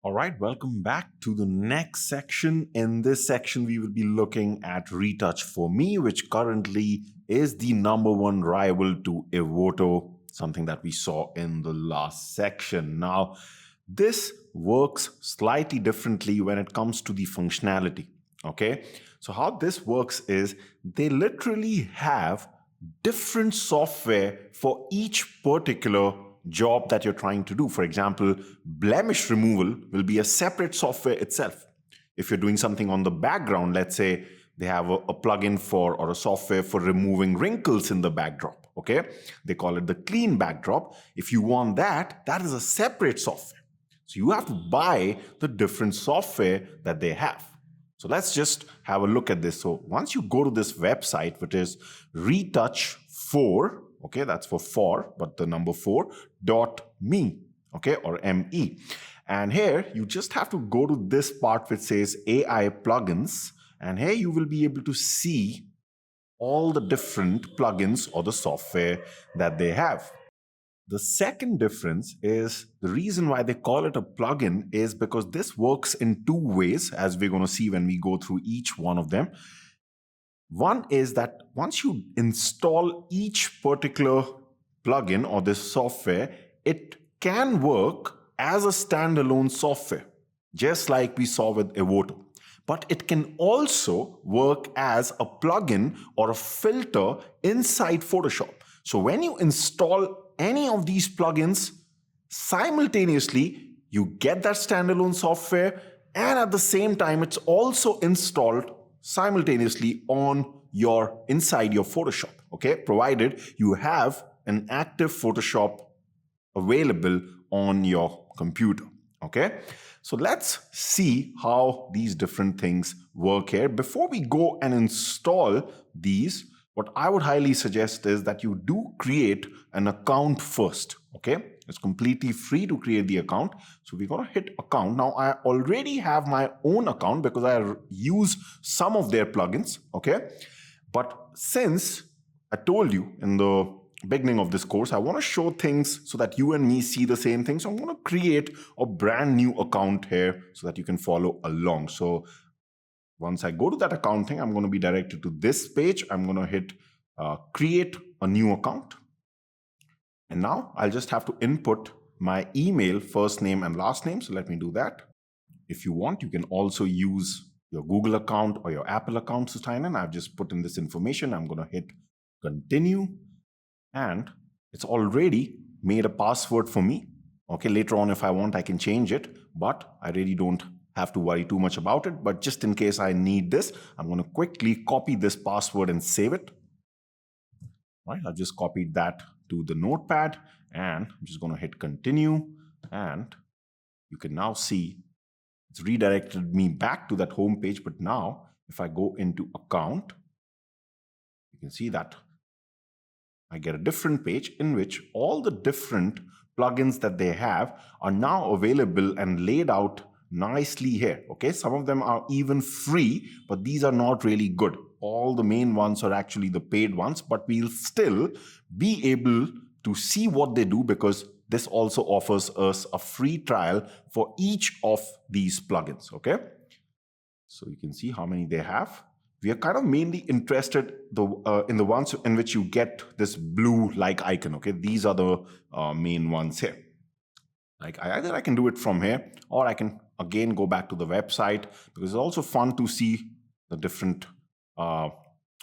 All right, welcome back to the next section. In this section, we will be looking at Retouch4me, which currently is the #1 rival to Evoto, something that we saw in the last section. Now, this works slightly differently when it comes to the functionality, okay? So how this works is they literally have different software for each particular job that you're trying to do. For example, blemish removal will be a separate software itself. If you're doing something on the background, let's say they have a plugin for or a software for removing wrinkles in the backdrop, okay? They call it the clean backdrop. If you want that, that is a separate software. So you have to buy the different software that they have. So let's just have a look at this. So once you go to this website, which is Retouch4, okay, that's for, but the number 4.me, okay, or ME. And here you just have to go to this part which says AI plugins. And here you will be able to see all the different plugins or the software that they have. The second difference is the reason why they call it a plugin is because this works in two ways, as we're going to see when we go through each one of them. One is that once you install each particular plugin or this software, it can work as a standalone software, just like we saw with Evoto. But it can also work as a plugin or a filter inside Photoshop. So when you install any of these plugins, simultaneously, you get that standalone software, and at the same time, it's also installed simultaneously on inside your Photoshop, okay? Provided you have an active Photoshop available on your computer, okay? So let's see how these different things work here. Before we go and install these, what I would highly suggest is that you do create an account first, okay? It's completely free to create the account. So we're gonna hit account. Now I already have my own account because I use some of their plugins, okay? But since I told you in the beginning of this course, I wanna show things so that you and me see the same thing. So I'm gonna create a brand new account here so that you can follow along. So once I go to that account thing, I'm going to be directed to this page. I'm going to hit create a new account. And now I'll just have to input my email, first name and last name. So let me do that. If you want, you can also use your Google account or your Apple account to sign in. I've just put in this information. I'm going to hit continue. And it's already made a password for me. Okay, later on, if I want, I can change it. But I really don't have to worry too much about it, but just in case I need this, I'm going to quickly copy this password and save it. All right, I've just copied that to the notepad and I'm just going to hit continue, and you can now see it's redirected me back to that home page. But now if I go into account, you can see that I get a different page in which all the different plugins that they have are now available and laid out nicely here, okay? Some of them are even free, but these are not really good. All the main ones are actually the paid ones, but we'll still be able to see what they do because this also offers us a free trial for each of these plugins, okay? So you can see how many they have. We are kind of mainly interested in the ones in which you get this blue like icon, okay? These are the main ones here. Like either I can do it from here or I can again go back to the website because it's also fun to see the different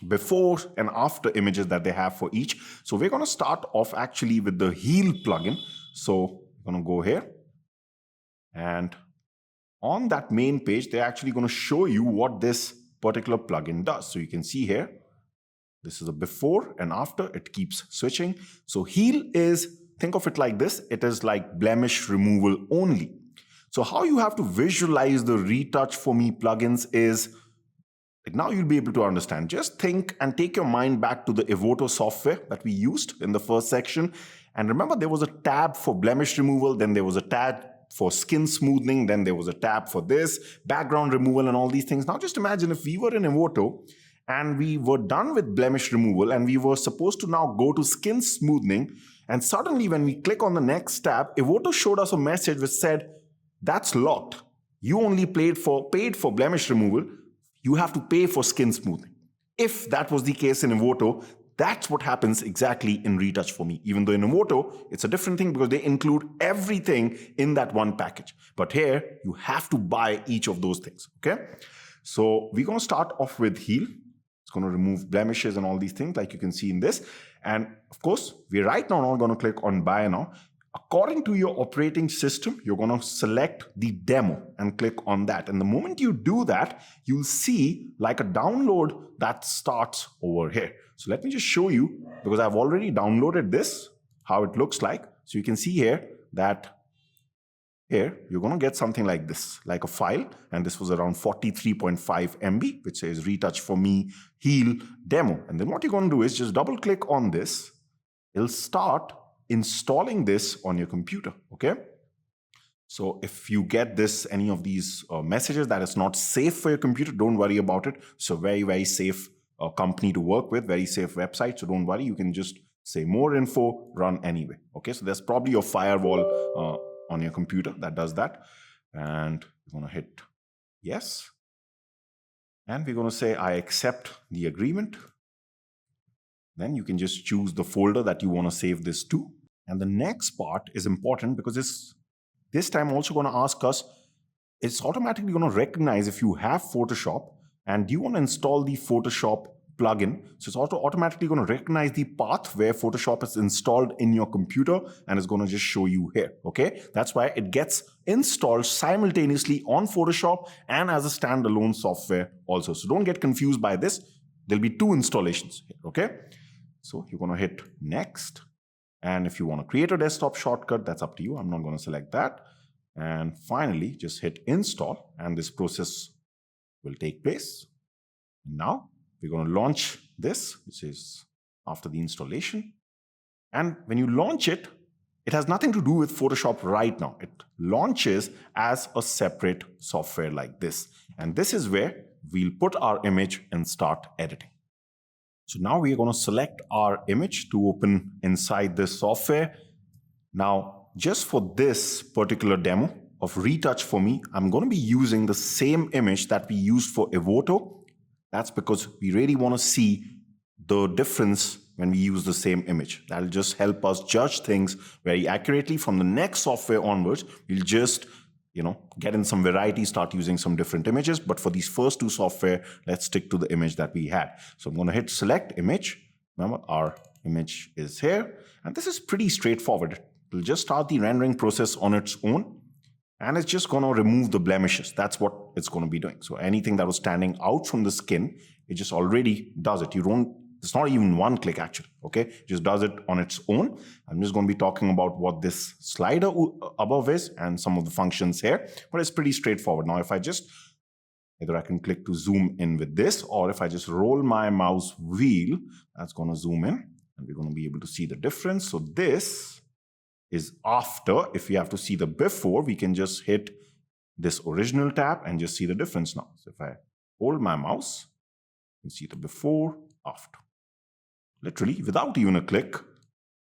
before and after images that they have for each. So we're going to start off actually with the heal plugin. So we're going to go here, and on that main page, they're actually going to show you what this particular plugin does. So you can see here, this is a before and after. It keeps switching. So heal is, think of it like this. It is like blemish removal only. So how you have to visualize the Retouch4me plugins is, like, now you'll be able to understand. Just think and take your mind back to the Evoto software that we used in the first section. And remember, there was a tab for blemish removal. Then there was a tab for skin smoothing. Then there was a tab for this, background removal and all these things. Now just imagine if we were in Evoto and we were done with blemish removal and we were supposed to now go to skin smoothing. And suddenly when we click on the next tab, Evoto showed us a message which said, that's locked. You only paid for blemish removal. You have to pay for skin smoothing. If that was the case in Evoto, that's what happens exactly in Retouch4me. Even though in Evoto, it's a different thing because they include everything in that one package. But here, you have to buy each of those things, okay? So we're going to start off with heal. It's going to remove blemishes and all these things like you can see in this. And of course, we're right now not going to click on buy now. According to your operating system, you're going to select the demo and click on that. And the moment you do that, you'll see like a download that starts over here. So let me just show you, because I've already downloaded this, how it looks like. So you can see here that here you're going to get something like this, like a file. And this was around 43.5 MB, which says Retouch4me heal demo. And then what you're going to do is just double click on this. It'll start installing this on your computer, okay? So if you get any of these messages that it's not safe for your computer, don't worry about it. So very, very safe company to work with, very safe website. So don't worry, you can just say more info, run anyway, okay? So there's probably a firewall on your computer that does that. And you're going to hit yes. And we're going to say, I accept the agreement. Then you can just choose the folder that you want to save this to. And the next part is important because this time also going to ask us, it's automatically going to recognize if you have Photoshop and you want to install the Photoshop plugin. So it's automatically going to recognize the path where Photoshop is installed in your computer and it's going to just show you here. Okay, that's why it gets installed simultaneously on Photoshop and as a standalone software also. So don't get confused by this. There'll be two installations here. Okay, so you're going to hit next. And if you want to create a desktop shortcut, that's up to you. I'm not going to select that. And finally, just hit install and this process will take place. Now we're going to launch this, which is after the installation. And when you launch it, it has nothing to do with Photoshop right now. It launches as a separate software like this. And this is where we'll put our image and start editing. So now we are going to select our image to open inside this software. Now, just for this particular demo of Retouch4me, I'm going to be using the same image that we used for Evoto. That's because we really want to see the difference when we use the same image. That'll just help us judge things very accurately. From the next software onwards, we'll just get in some variety, start using some different images. But for these first two software, let's stick to the image that we had. So I'm going to hit select image. Remember, our image is here. And this is pretty straightforward. It'll just start the rendering process on its own. And it's just going to remove the blemishes. That's what it's going to be doing. So anything that was standing out from the skin, it just already does it. It's not even one click actually, okay? It just does it on its own. I'm just going to be talking about what this slider above is and some of the functions here, but it's pretty straightforward. Now, if I just, either I can click to zoom in with this, or if I just roll my mouse wheel, that's going to zoom in and we're going to be able to see the difference. So this is after. If we have to see the before, we can just hit this original tab and just see the difference now. So if I hold my mouse, you can see the before, after. Literally, without even a click,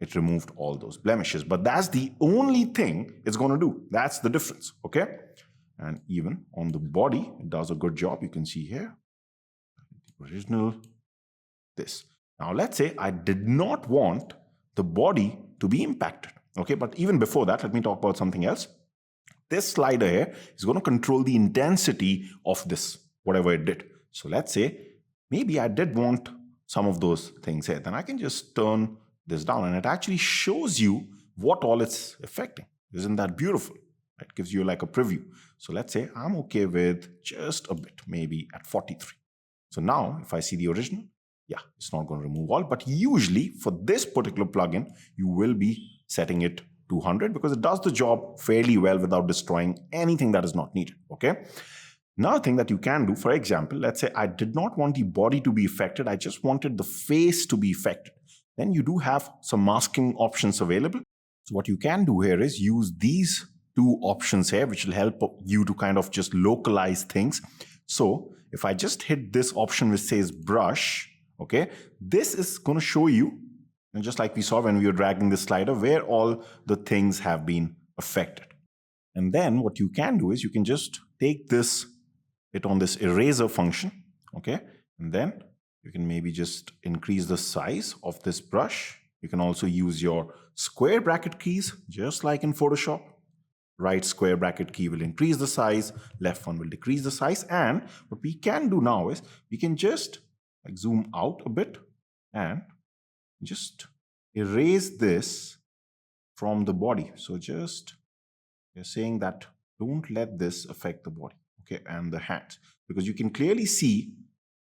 it removed all those blemishes. But that's the only thing it's going to do. That's the difference, okay? And even on the body, it does a good job. You can see here, the original, this. Now, let's say I did not want the body to be impacted, okay? But even before that, let me talk about something else. This slider here is going to control the intensity of this, whatever it did. So let's say maybe I did want some of those things here. Then I can just turn this down and it actually shows you what all it's affecting. Isn't that beautiful? It gives you like a preview. So let's say I'm okay with just a bit, maybe at 43. So now if I see the original, yeah, it's not going to remove all, but usually for this particular plugin, you will be setting it to 100 because it does the job fairly well without destroying anything that is not needed, okay? Another thing that you can do, for example, let's say I did not want the body to be affected. I just wanted the face to be affected. Then you do have some masking options available. So what you can do here is use these two options here, which will help you to kind of just localize things. So if I just hit this option which says brush, okay, this is going to show you, and just like we saw when we were dragging the slider, where all the things have been affected. And then what you can do is you can just take it on this eraser function, okay? And then you can maybe just increase the size of this brush. You can also use your square bracket keys, just like in Photoshop. Right square bracket key will increase the size, left one will decrease the size. And what we can do now is we can just like zoom out a bit and just erase this from the body. So just we're saying that don't let this affect the body, okay, and the hands, because you can clearly see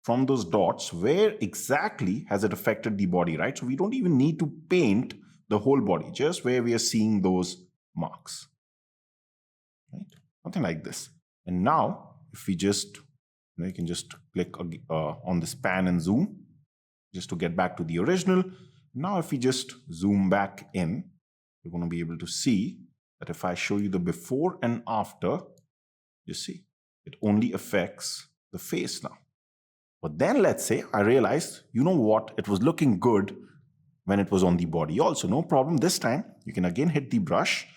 from those dots where exactly has it affected the body, right? So we don't even need to paint the whole body, just where we are seeing those marks. Right? Something like this. And now, if we just, you can just click on this pan and zoom, just to get back to the original. Now, if we just zoom back in, you're going to be able to see that if I show you the before and after, you see, it only affects the face now. But then let's say I realized, you know what, it was looking good when it was on the body also. No problem. This time, you can again hit the brush.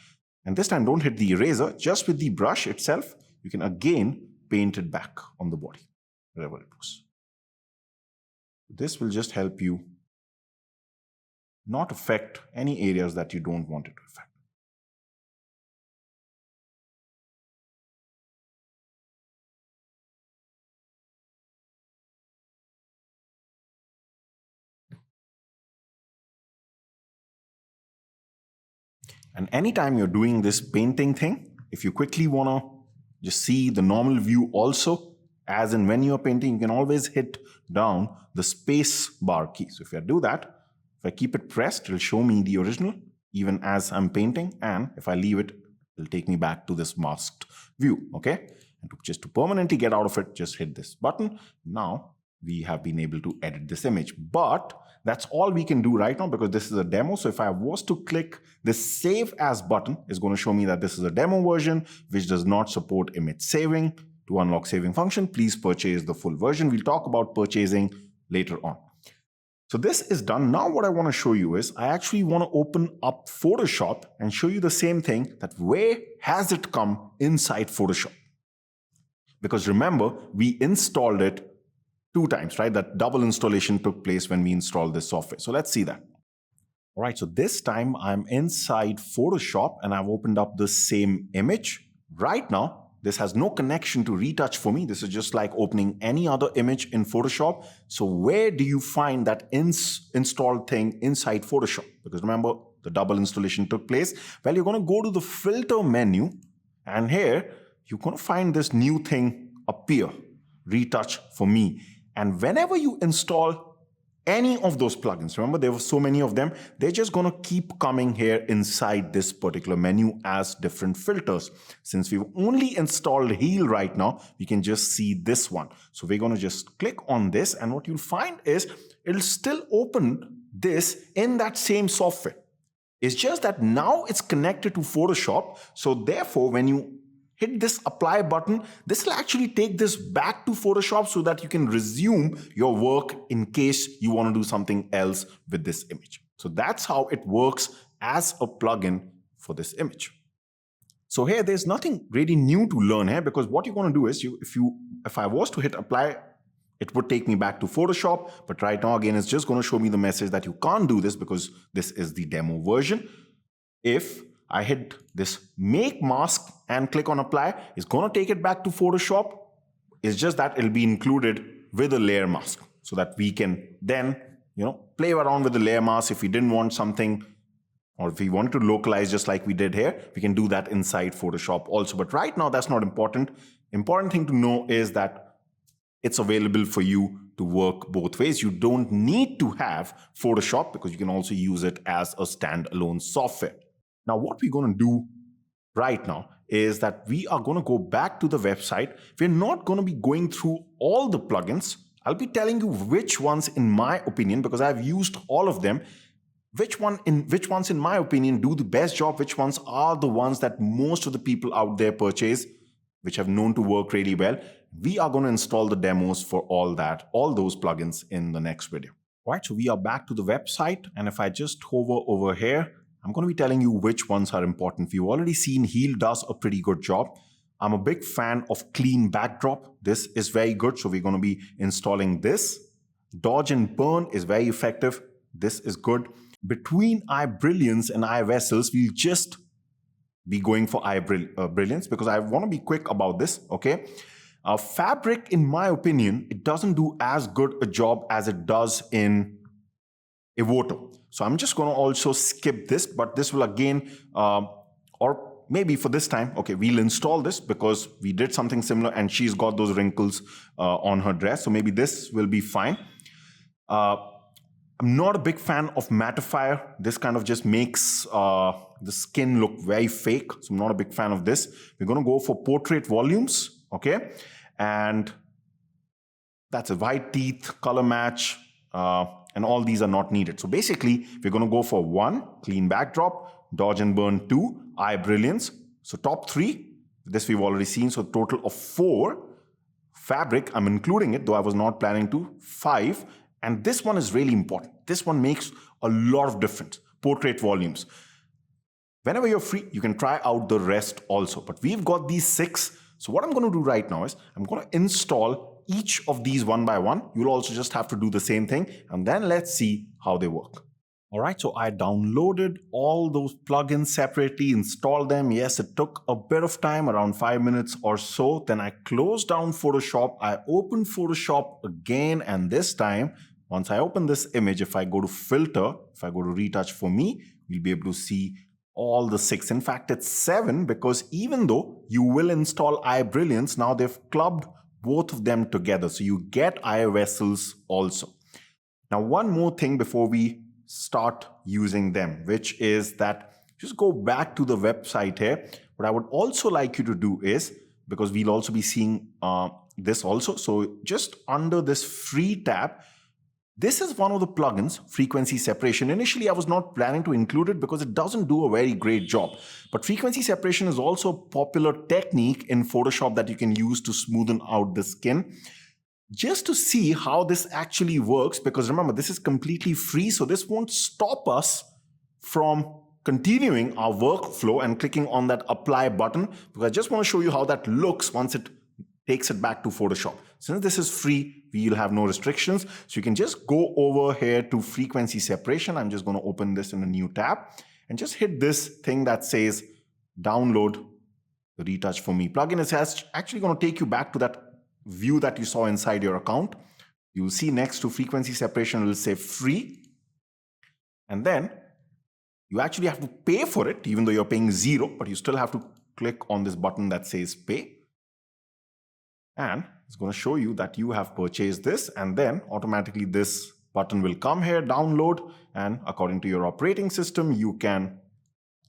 And this time, don't hit the eraser. Just with the brush itself, you can again paint it back on the body, wherever it was. This will just help you not affect any areas that you don't want it to affect. And anytime you're doing this painting thing, if you quickly want to just see the normal view also, as in when you're painting, you can always hit down the space bar key. So if I do that, if I keep it pressed, it'll show me the original even as I'm painting. And if I leave it, it'll take me back to this masked view, okay? And just to permanently get out of it, just hit this button. Now we have been able to edit this image. But that's all we can do right now because this is a demo. So if I was to click this Save As button, it's going to show me that this is a demo version which does not support image saving. To unlock saving function, please purchase the full version. We'll talk about purchasing later on. So this is done. Now what I want to show you is I actually want to open up Photoshop and show you the same thing, that where has it come inside Photoshop? Because remember, we installed it 2 times, right? That double installation took place when we installed this software. So let's see that. All right, so this time I'm inside Photoshop and I've opened up the same image. Right now, this has no connection to Retouch4me. This is just like opening any other image in Photoshop. So where do you find that installed thing inside Photoshop? Because remember, the double installation took place. Well, you're going to go to the filter menu and here you're going to find this new thing appear, Retouch4me. And whenever you install any of those plugins, remember there were so many of them, they're just going to keep coming here inside this particular menu as different filters. Since we've only installed Heal right now, we can just see this one. So we're going to just click on this and what you'll find is it'll still open this in that same software. It's just that now it's connected to Photoshop. So therefore, when you hit this apply button, this will actually take this back to Photoshop so that you can resume your work in case you want to do something else with this image. So that's how it works as a plugin for this image. So here, there's nothing really new to learn here because what you're going to do is if I was to hit apply, it would take me back to Photoshop. But right now, again, it's just going to show me the message that you can't do this because this is the demo version. If I hit this make mask and click on apply, it's going to take it back to Photoshop. It's just that it'll be included with a layer mask so that we can then, play around with the layer mask. If we didn't want something or if we wanted to localize just like we did here, we can do that inside Photoshop also. But right now, that's not important. Important thing to know is that it's available for you to work both ways. You don't need to have Photoshop because you can also use it as a standalone software. Now, what we're going to do right now is that we are going to go back to the website. We're not going to be going through all the plugins. I'll be telling you which ones, in my opinion, because I've used all of them, which ones, in my opinion, do the best job, which ones are the ones that most of the people out there purchase, which have known to work really well. We are going to install the demos for all those plugins in the next video. All right, so we are back to the website. And if I just hover over here, I'm going to be telling you which ones are important. We've already seen Heal does a pretty good job. I'm a big fan of Clean Backdrop. This is very good. So we're going to be installing this. Dodge and Burn is very effective. This is good. Between Eye Brilliance and Eye Vessels, we'll just be going for Eye Brilliance because I want to be quick about this, okay? Fabric, in my opinion, it doesn't do as good a job as it does in Evoto. So I'm just going to also skip this, but this will again, or maybe for this time, okay, we'll install this because we did something similar and she's got those wrinkles on her dress. So maybe this will be fine. I'm not a big fan of mattifier. This kind of just makes the skin look very fake. So I'm not a big fan of this. We're going to go for portrait volumes, okay? And that's a white teeth, color match, and all these are not needed. So basically, we're going to go for 1, clean backdrop, dodge and burn 2, eye brilliance. So top 3, this we've already seen. So total of 4. Fabric, I'm including it, though I was not planning to, 5. And this one is really important. This one makes a lot of difference. Portrait volumes. Whenever you're free, you can try out the rest also. But we've got these 6. So what I'm going to do right now is I'm going to install each of these one by one. You'll also just have to do the same thing. And then let's see how they work. All right, so I downloaded all those plugins separately, installed them. Yes, it took a bit of time, around 5 minutes or so. Then I closed down Photoshop. I opened Photoshop again. And this time, once I open this image, if I go to Filter, if I go to Retouch4me, you'll be able to see all the 6. In fact, it's 7 because even though you will install Eye Brilliance, now they've clubbed both of them together. So you get Eye Vessels also. Now, one more thing before we start using them, which is that just go back to the website here. What I would also like you to do is, because we'll also be seeing this also. So just under this free tab, this is one of the plugins, frequency separation. Initially, I was not planning to include it because it doesn't do a very great job. But frequency separation is also a popular technique in Photoshop that you can use to smoothen out the skin. Just to see how this actually works, because remember, this is completely free, so this won't stop us from continuing our workflow and clicking on that apply button, because I just want to show you how that looks once it takes it back to Photoshop. Since this is free, we'll have no restrictions. So you can just go over here to frequency separation. I'm just going to open this in a new tab and just hit this thing that says download the Retouch4me plugin. It's actually going to take you back to that view that you saw inside your account. You'll see next to frequency separation, it will say free. And then you actually have to pay for it, even though you're paying 0, but you still have to click on this button that says pay. And it's going to show you that you have purchased this, and then automatically this button will come here, download, and according to your operating system, you can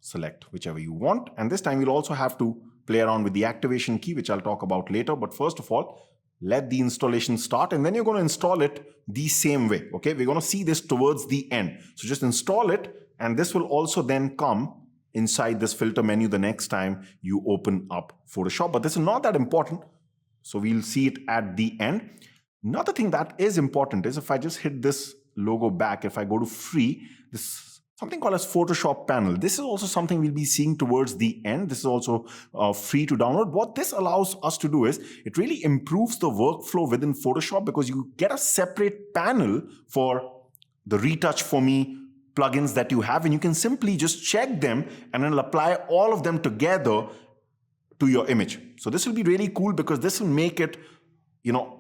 select whichever you want. And this time you'll also have to play around with the activation key, which I'll talk about later. But first of all, let the installation start, and then you're going to install it the same way. Okay, we're going to see this towards the end. So just install it, and this will also then come inside this filter menu the next time you open up Photoshop. But this is not that important. So we'll see it at the end. Another thing that is important is if I just hit this logo back, if I go to free, this something called as Photoshop panel. This is also something we'll be seeing towards the end. This is also free to download. What this allows us to do is it really improves the workflow within Photoshop because you get a separate panel for the Retouch4me plugins that you have, and you can simply just check them and then apply all of them together to your image. So this will be really cool because this will make it,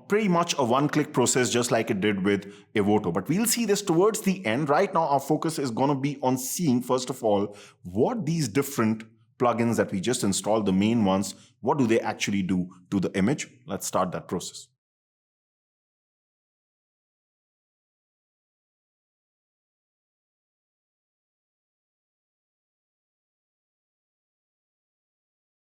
pretty much a one-click process just like it did with Evoto. But we'll see this towards the end. Right now, our focus is going to be on seeing, first of all, what these different plugins that we just installed, the main ones, what do they actually do to the image? Let's start that process.